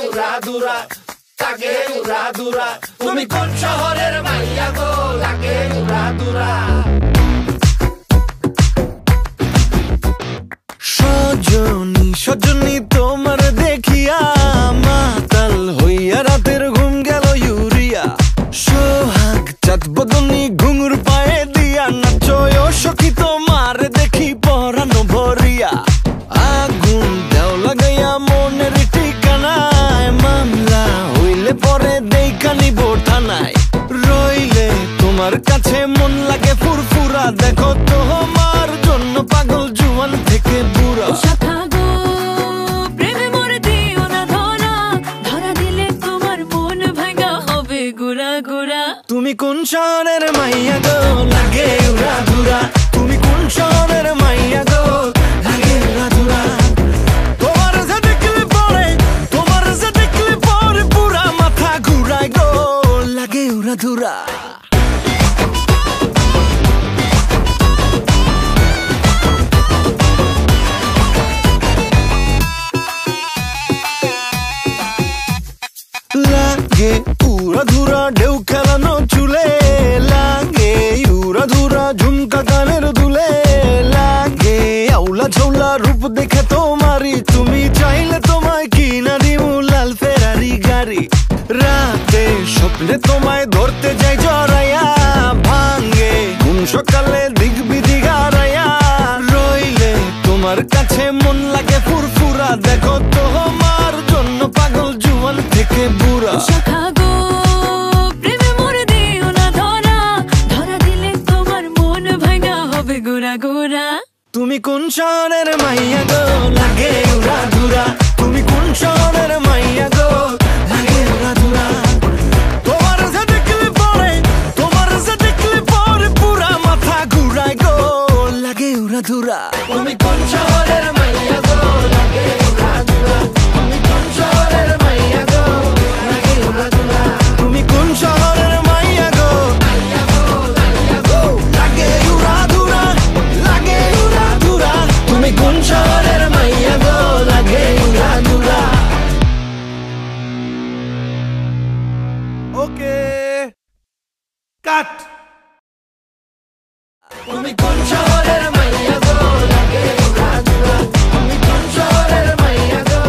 উড়াদুরা লাগে উড়াদুরা তুমি কোন শহরের মাইয়া গো লাগে উড়াদুরা সজনী সজনী তোমার দেখিয়া মাতাল হইয়া রাতের ঘুম গেল ইউরিয়া সোহাগ চাঁদ বদনী ঘুঙুর পায়ে দিয়া নাচয় সখী তোমার দেখি পরানো ভরিয়া আগুন দেও লাগাইয়া মনের ঠিকানায় মামলা হইলে পরে দেখা নিব থানায় রইলে তোমার কাছে মন লাগে ফুরফুরা দেখো তোমার জন্য পাগল জুয়ান থেকে বুড়া তুমি কোন শহরের মাইয়া গো লাগে উড়াদুরা তুমি কোন শহরের মাইয়া গো লাগে উড়াদুরা তোমার যে দেখলে পরে পুরা মাথা ঘুরায় গো লাগে উড়াদুরা লাগে উড়াধুরা ঢেউ খেলানো চুলে লাগে উড়াধুরা ঝুমকা কানের দুলে লাগে আউলা ঝৌলা রূপ দেখে তোমারি তুমি চাইলে তোমায় কিনা দিমু লাল ফেরারি গাড়ি রাতে স্বপ্নে তোমায় ধরতে যাই জড়াইয়া ভাঙ্গে ঘুম সকালে দিক বিদিক হারাইয়া রইলে তোমার কাছে মন লাগে ফুরফুরা দেখো তোমার জন্য পাগল জুয়ান থেকে বুড়া তুমি কোন শহরের মাইয়া গো লাগে উড়াদুরা তুমি কোন শহরের মাইয়া গো লাগে উড়াদুরা তোমার যে দেখলে পরে পুরা মাথা ঘুরায় গো লাগে উড়াদুরা তুমি কোন শহরের মাইয়া গো লাগে উড়াদুরা তুমি কোন শহরের মাইয়া গো লাগে উড়াদুরা তুমি কোন শহরের মাইয়া গো লাগে উড়াদুরা লাগে উড়াদুরা তুমি কোন শহরের মাইয়া গো লাগে উড়াদুরা ওকে কাট তুমি কোন শহরের মাইয়া গো লাগে উড়াদুরা তুমি কোন শহরের মাইয়া গো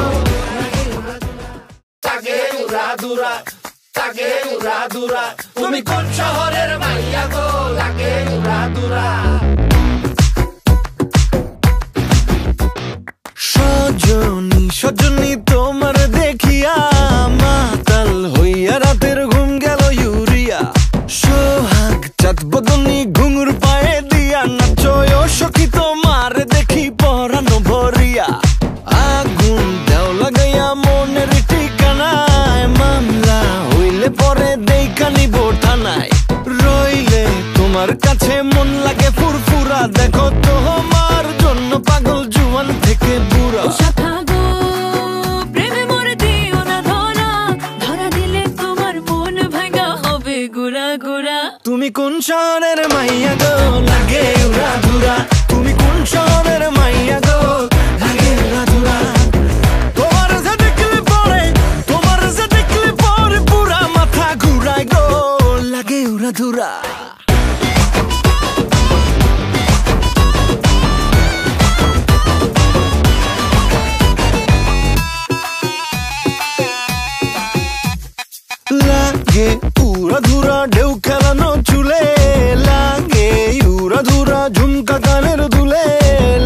লাগে উড়াদুরা লাগে উড়াদুরা তুমি কোন শহরের মাইয়া গো লাগে উড়াদুরা সজনী সজনী তোমার দেখিয়া মাতাল হইয়া রাতের ঘুম গেল ইউরিয়া সোহাগ চাঁদ বদনী ঘুঙুর পায়ে দিয়া নাচয় সখী তোমার দেখি পরানো ভরিয়া আগুন দেও লাগাইয়া মনের ঠিকানায় মামলা হইলে পরে দেখা নিব থানায় রইলে তোমার কাছে মন লাগে ফুরফুরা দেখো তোমার জন্য পাগল জুয়ান থেকে বুড়া তুমি কোন শহরের মাইয়া গো লাগে উড়াদুরা তুমি কোন শহরের মাইয়া গো লাগে উড়াদুরা তোমার যে দেখলে পরে পুরা মাথা ঘুরায় গো লাগে উড়াদুরা লাগে উড়াধুরা ঢেউ খেলানো চুলে লাগে উড়াধুরা ঝুমকা কানের দুলে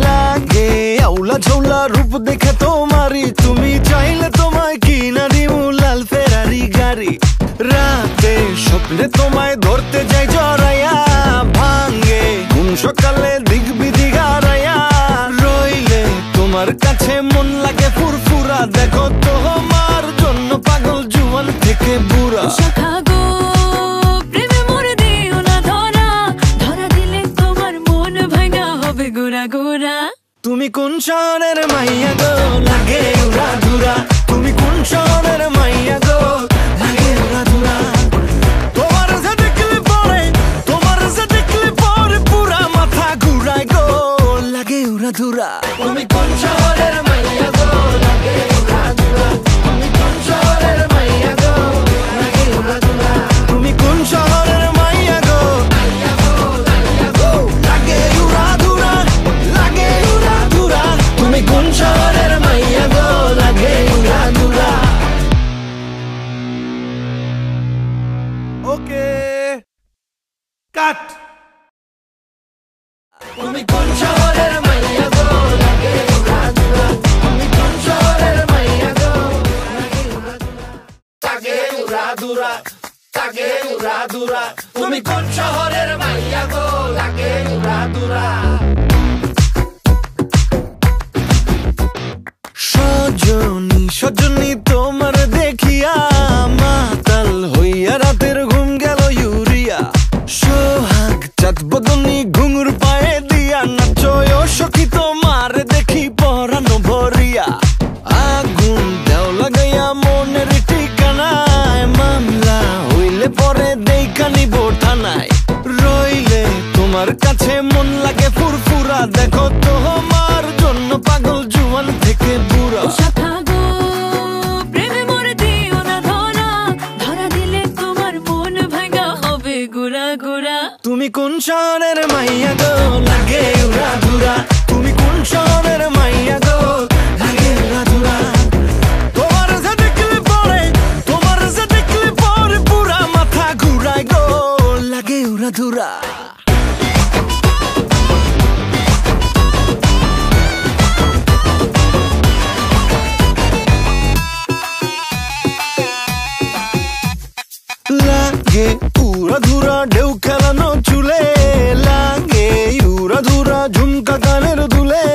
লাগে আউলা ঝৌলা রূপ দেখে তোমারি তুমি চাইলে তোমায় কিনা দিমু লাল ফেরারি গাড়ি রাতে স্বপ্নে তোমায় ধরতে যাই জড়াইয়া ভাঙ্গে ঘুম সকালে দিক বিদিক হারাইয়া রইলে তোমার কাছে মন লাগে ফুরফুরা দেখো তোমার জন্য পাগল জুয়ান থেকে বুড়া তুমি কোন শহরের মাইয়া গো লাগে উড়াদুরা তুমি কোন শহরের মাইয়া গো লাগে উড়াদুরা তোমার যে দেখলে পরে পুরা মাথা ঘুরায় গো লাগে উড়াদুরা তুমি কোন শহরের মাইয়া গো লাগে উড়াদুরা তুমি কোন শহরের দুরা লাগে উড়া দুরা তুমি কোন শহরের মাইয়া গো লাগে উড়া দুরা সজনী সজনী তোমার দেখিয়া মাতাল হইয়া রাতের ঘুম গেল ইউরিয়া সোহাগ চাঁদ বদনী ঘুঙুর পায়ে দিয়া নাচয় সখী তোমার দেখি পরানো ভরিয়া আগুন দেও লাগাইয়া মনের ঠিকানায় মামলা হইলে পরে দেখা নিব থানায় রইলে তোমার কাছে মন লাগে ফুরফুরা দেখো তোমার জন্য পাগল জুয়ান থেকে বুড়া তুমি কোন শহরের মাইয়া গো লাগে উড়া ধুরা তুমি কোন শহরের মাইয়া গো লাগে উড়া ধুরা তোমার যে দেখলে পরে পুরা মাথা ঘুরায় গো লাগে উড়া ধুরা লাগে উড়া ধুরা ঢেউ খেলানো চুলে লাগে উড়া ধুরা ঝুমকা কানের দুলে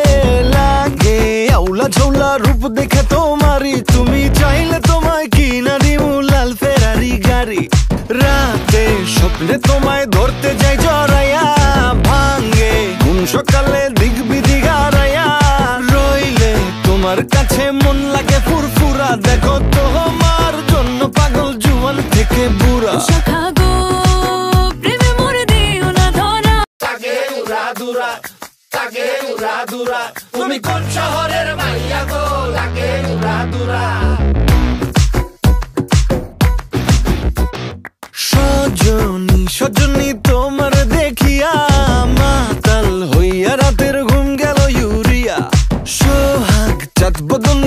লাগে আউলা ঝৌলা রূপ দেখে তোমারি তুমি চাইলে তোমায় কিনা দিমু লাল ফেরারি গাড়ি রাতে স্বপ্নে তোমায় ধরতে যাই জড়াইয়া ভাঙ্গে ঘুম সকালে দিক বিদিক হারাইয়া রইলে তোমার কাছে মন লাগে ফুরফুরা দেখো তোমার জন্য পাগল জুয়ান থেকে বুড়া তুমি কোন শহরের মাইয়া গো লাগে উড়া দুরা সজনী সজনী তোমার দেখিয়া মাতাল হইয়া রাতের ঘুম গেল ইউরিয়া সোহাগ চাঁদ বদন